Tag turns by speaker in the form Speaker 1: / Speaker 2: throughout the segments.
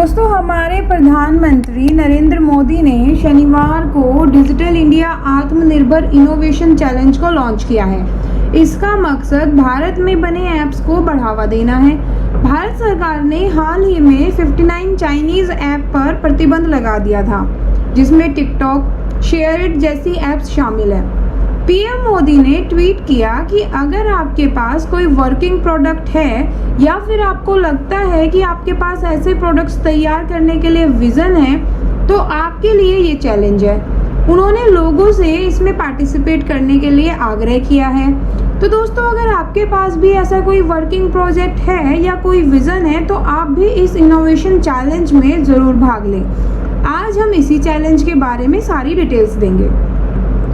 Speaker 1: दोस्तों, हमारे प्रधानमंत्री नरेंद्र मोदी ने शनिवार को डिजिटल इंडिया आत्मनिर्भर इनोवेशन चैलेंज को लॉन्च किया है। इसका मकसद भारत में बने ऐप्स को बढ़ावा देना है। भारत सरकार ने हाल ही में 59 चाइनीज ऐप पर प्रतिबंध लगा दिया था, जिसमें टिकटॉक, शेयरइट जैसी ऐप्स शामिल हैं। पीएम मोदी ने ट्वीट किया कि अगर आपके पास कोई वर्किंग प्रोडक्ट है या फिर आपको लगता है कि आपके पास ऐसे प्रोडक्ट्स तैयार करने के लिए विजन है, तो आपके लिए ये चैलेंज है। उन्होंने लोगों से इसमें पार्टिसिपेट करने के लिए आग्रह किया है। तो दोस्तों, अगर आपके पास भी ऐसा कोई वर्किंग प्रोजेक्ट है या कोई विजन है, तो आप भी इस इनोवेशन चैलेंज में ज़रूर भाग लें। आज हम इसी चैलेंज के बारे में सारी डिटेल्स देंगे,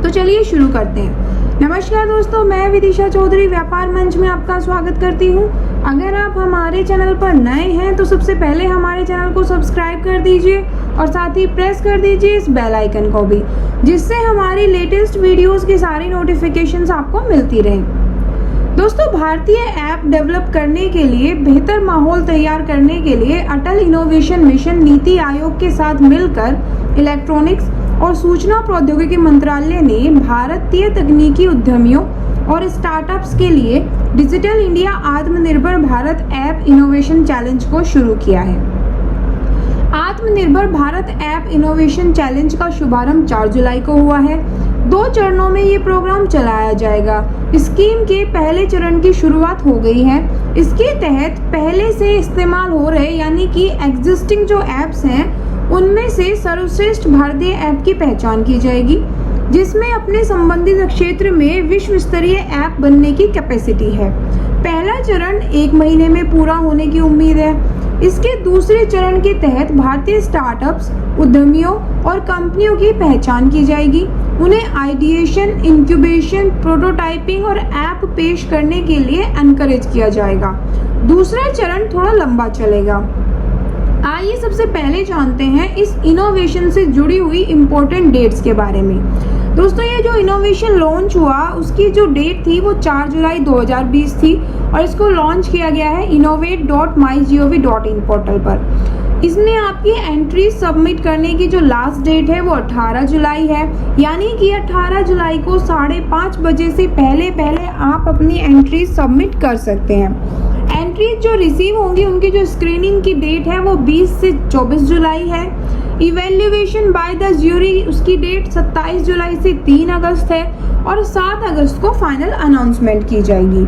Speaker 1: तो चलिए शुरू करते हैं। नमस्कार दोस्तों, मैं विदिशा चौधरी व्यापार मंच में आपका स्वागत करती हूं। अगर आप हमारे चैनल पर नए हैं तो सबसे पहले हमारे चैनल को सब्सक्राइब कर दीजिए और साथ ही प्रेस कर दीजिए इस बेल आइकन को भी, जिससे हमारी लेटेस्ट वीडियोस की सारी नोटिफिकेशंस आपको मिलती रहें। दोस्तों, भारतीय ऐप डेवलप करने के लिए बेहतर माहौल तैयार करने के लिए अटल इनोवेशन मिशन नीति आयोग के साथ मिलकर इलेक्ट्रॉनिक्स और सूचना प्रौद्योगिकी मंत्रालय ने भारतीय तकनीकी उद्यमियों और स्टार्टअप्स के लिए डिजिटल इंडिया आत्मनिर्भर भारत ऐप इनोवेशन चैलेंज को शुरू किया है। आत्मनिर्भर भारत ऐप इनोवेशन चैलेंज का शुभारंभ 4 जुलाई को हुआ है। 2 चरणों में ये प्रोग्राम चलाया जाएगा। स्कीम के पहले चरण की शुरुआत हो गई है। इसके तहत पहले से इस्तेमाल हो रहे यानी कि एग्जिस्टिंग जो ऐप्स हैं, उनमें से सर्वश्रेष्ठ भारतीय ऐप की पहचान की जाएगी, जिसमें अपने संबंधित क्षेत्र में विश्व स्तरीय ऐप बनने की कैपेसिटी है। पहला चरण 1 महीने में पूरा होने की उम्मीद है। इसके दूसरे चरण के तहत भारतीय स्टार्टअप्स, उद्यमियों और कंपनियों की पहचान की जाएगी। उन्हें आइडिएशन, इंक्यूबेशन, प्रोटोटाइपिंग और ऐप पेश करने के लिए एनकरेज किया जाएगा। दूसरा चरण थोड़ा लंबा चलेगा। आइए सबसे पहले जानते हैं इस इनोवेशन से जुड़ी हुई इम्पोर्टेंट डेट्स के बारे में। दोस्तों, ये जो इनोवेशन लॉन्च हुआ उसकी जो डेट थी वो 4 जुलाई 2020 थी और इसको लॉन्च किया गया है innovate.mygov.in पोर्टल पर। इसमें आपकी एंट्री सबमिट करने की जो लास्ट डेट है वो 18 जुलाई है, यानी कि 18 जुलाई को 5:30 बजे से पहले आप अपनी एंट्री सबमिट कर सकते हैं। एंट्रीज जो रिसीव होंगी उनकी जो स्क्रीनिंग की डेट है वो 20 से 24 जुलाई है। इवेल्युएशन बाय द ज्यूरी उसकी डेट 27 जुलाई से 3 अगस्त है और 7 अगस्त को फाइनल अनाउंसमेंट की जाएगी।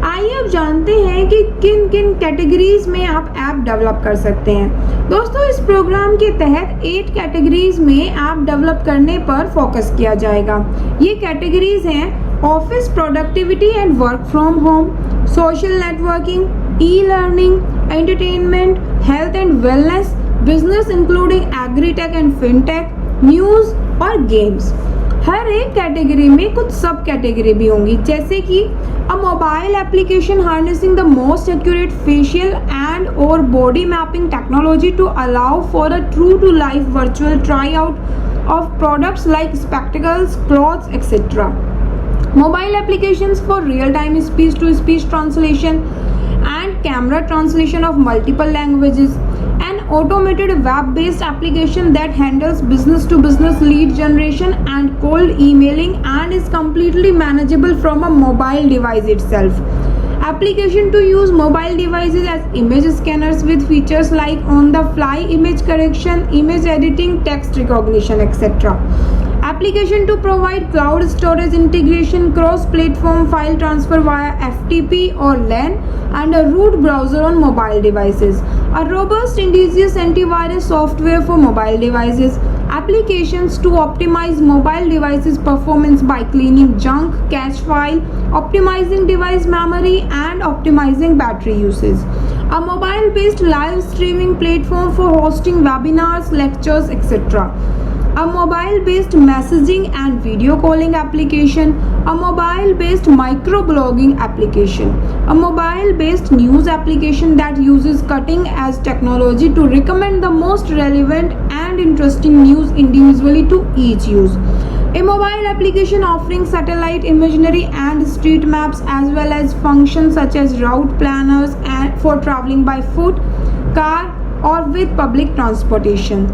Speaker 1: आइए अब जानते हैं कि किन किन कैटेगरीज में आप ऐप डेवलप कर सकते हैं। दोस्तों, इस प्रोग्राम के तहत 8 कैटेगरीज में ऐप डेवलप करने पर फोकस किया जाएगा। ये कैटेगरीज हैं office productivity and work from home, social networking, e learning, entertainment, health and wellness, business including agritech and fintech, news और गेम्स। हर एक कैटेगरी में कुछ सब कैटेगरी भी होंगी, जैसे कि a mobile application harnessing the most accurate facial and और body mapping technology to allow for a true to life virtual try out of products like spectacles, clothes, etcetera. Mobile applications for real-time speech-to-speech translation and camera translation of multiple languages. An automated web-based application that handles business-to-business lead generation and cold emailing and is completely manageable from a mobile device itself. Application to use mobile devices as image scanners with features like on-the-fly image correction, image editing, text recognition, etc. Application to provide cloud storage integration, cross-platform file transfer via FTP or LAN, and a root browser on mobile devices. A robust indigenous antivirus software for mobile devices. Applications to optimize mobile devices performance by cleaning junk, cache file, optimizing device memory, and optimizing battery usage. A mobile-based live streaming platform for hosting webinars, lectures, etc. A mobile-based messaging and video calling application, a mobile-based microblogging application, a mobile-based news application that uses cutting-edge technology to recommend the most relevant and interesting news individually to each use. A mobile application offering satellite imagery and street maps as well as functions such as route planners and for traveling by foot, car, or with public transportation.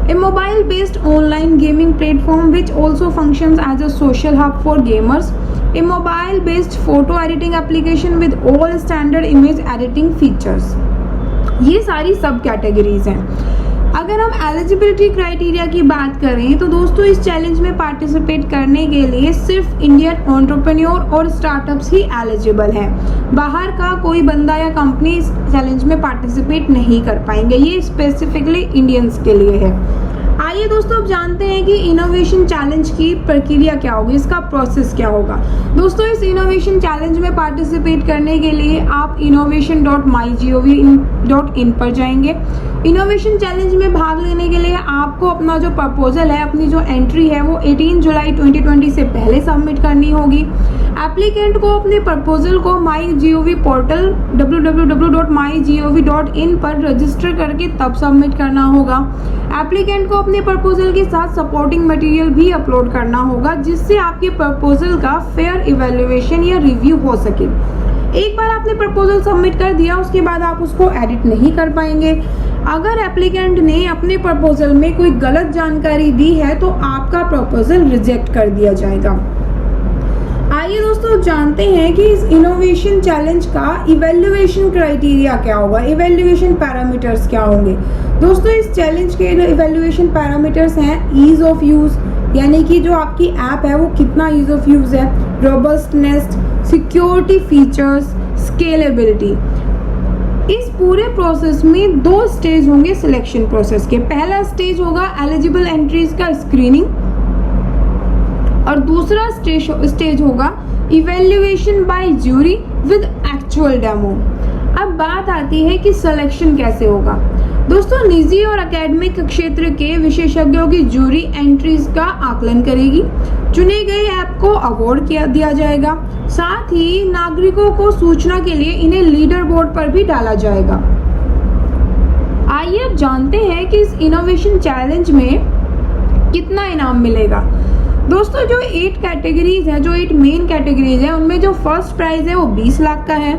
Speaker 1: A mobile-based online gaming platform which also functions as a social hub for gamers. A mobile-based photo editing application with all standard image editing features. ये सारी सब categories हैं। अगर हम eligibility criteria की बात करें तो दोस्तों इस चैलेंज में पार्टिसिपेट करने के लिए सिर्फ इंडियन एंटरप्रेन्योर और स्टार्टअप्स ही एलिजिबल हैं। बाहर का कोई बंदा या कंपनी इस चैलेंज में पार्टिसिपेट नहीं कर पाएंगे। ये स्पेसिफिकली इंडियंस के लिए है। आइए दोस्तों अब जानते हैं कि इनोवेशन चैलेंज की प्रक्रिया क्या होगी, इसका प्रोसेस क्या होगा। दोस्तों इस इनोवेशन चैलेंज में पार्टिसिपेट करने के लिए आप innovation.mygov.in पर जाएंगे। इनोवेशन चैलेंज में भाग लेने के लिए आपको अपना जो प्रपोजल है, अपनी जो एंट्री है वो 18 जुलाई 2020 से पहले सबमिट करनी होगी। एप्लीकेंट को अपने प्रपोजल को MyGov पोर्टल www.mygov.in पर रजिस्टर करके तब सबमिट करना होगा। एप्लीकेंट को अपने प्रपोजल के साथ सपोर्टिंग मटेरियल भी अपलोड करना होगा जिससे आपके प्रपोजल का फेयर इवैल्यूएशन या रिव्यू हो सके। एक बार आपने प्रपोजल सबमिट कर दिया उसके बाद आप उसको एडिट नहीं कर पाएंगे। अगर एप्लीकेंट ने अपने प्रपोजल में कोई गलत जानकारी दी है तो आपका प्रपोजल रिजेक्ट कर दिया जाएगा। आइए दोस्तों जानते हैं कि इस इनोवेशन चैलेंज का इवैल्यूएशन क्राइटेरिया क्या होगा, इवैल्यूएशन पैरामीटर्स क्या होंगे। दोस्तों इस चैलेंज के इवैल्यूएशन पैरामीटर्स हैं ईज ऑफ यूज, यानी कि जो आपकी ऐप है वो कितना ईज ऑफ यूज है, रोबस्टनेस, सिक्योरिटी फीचर्स, स्केलेबिलिटी। इस पूरे प्रोसेस में 2 स्टेज होंगे सिलेक्शन प्रोसेस के। पहला स्टेज होगा एलिजिबल एंट्रीज का स्क्रीनिंग और दूसरा स्टेज होगा evaluation by jury with actual demo. अब बात आती है कि सिलेक्शन कैसे होगा। दोस्तों निजी और एकेडमिक क्षेत्र के विशेषज्ञों की ज्यूरी एंट्रीज का आकलन करेगी। चुने गए ऐप को अवार्ड दिया जाएगा। साथ ही नागरिकों को सूचना के लिए इन्हें लीडर बोर्ड पर भी डाला जाएगा। आइए अब जानते हैं कि इस इनोवेशन चैलेंज में कितना इनाम मिलेगा। दोस्तों जो 8 कैटेगरीज हैं, जो 8 मेन कैटेगरीज हैं, उनमें जो फर्स्ट प्राइज है वो 20 लाख का है,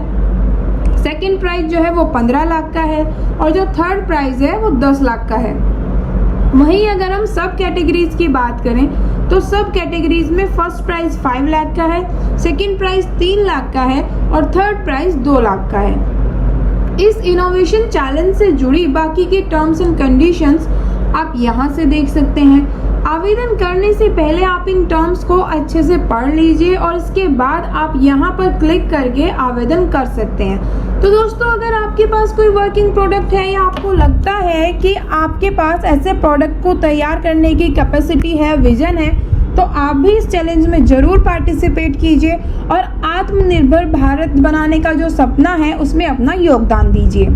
Speaker 1: सेकेंड प्राइज जो है वो 15 लाख का है और जो थर्ड प्राइज है वो 10 लाख का है। वहीं अगर हम सब कैटेगरीज की बात करें तो सब कैटेगरीज में फर्स्ट प्राइज 5 लाख का है, सेकेंड प्राइज 3 लाख का है और थर्ड प्राइज 2 लाख का है। इस इनोवेशन चैलेंज से जुड़ी बाकी की टर्म्स एंड कंडीशंस आप यहाँ से देख सकते हैं। आवेदन करने से पहले आप इन टर्म्स को अच्छे से पढ़ लीजिए और इसके बाद आप यहाँ पर क्लिक करके आवेदन कर सकते हैं। तो दोस्तों अगर आपके पास कोई वर्किंग प्रोडक्ट है या आपको लगता है कि आपके पास ऐसे प्रोडक्ट को तैयार करने की कैपेसिटी है, विजन है, तो आप भी इस चैलेंज में ज़रूर पार्टिसिपेट कीजिए और आत्मनिर्भर भारत बनाने का जो सपना है उसमें अपना योगदान दीजिए।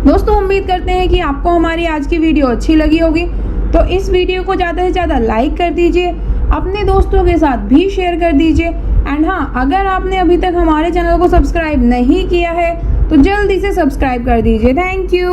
Speaker 1: दोस्तों उम्मीद करते हैं कि आपको हमारी आज की वीडियो अच्छी लगी होगी, तो इस वीडियो को ज़्यादा से ज़्यादा लाइक कर दीजिए, अपने दोस्तों के साथ भी शेयर कर दीजिए। एंड हाँ, अगर आपने अभी तक हमारे चैनल को सब्सक्राइब नहीं किया है तो जल्दी से सब्सक्राइब कर दीजिए। Thank you.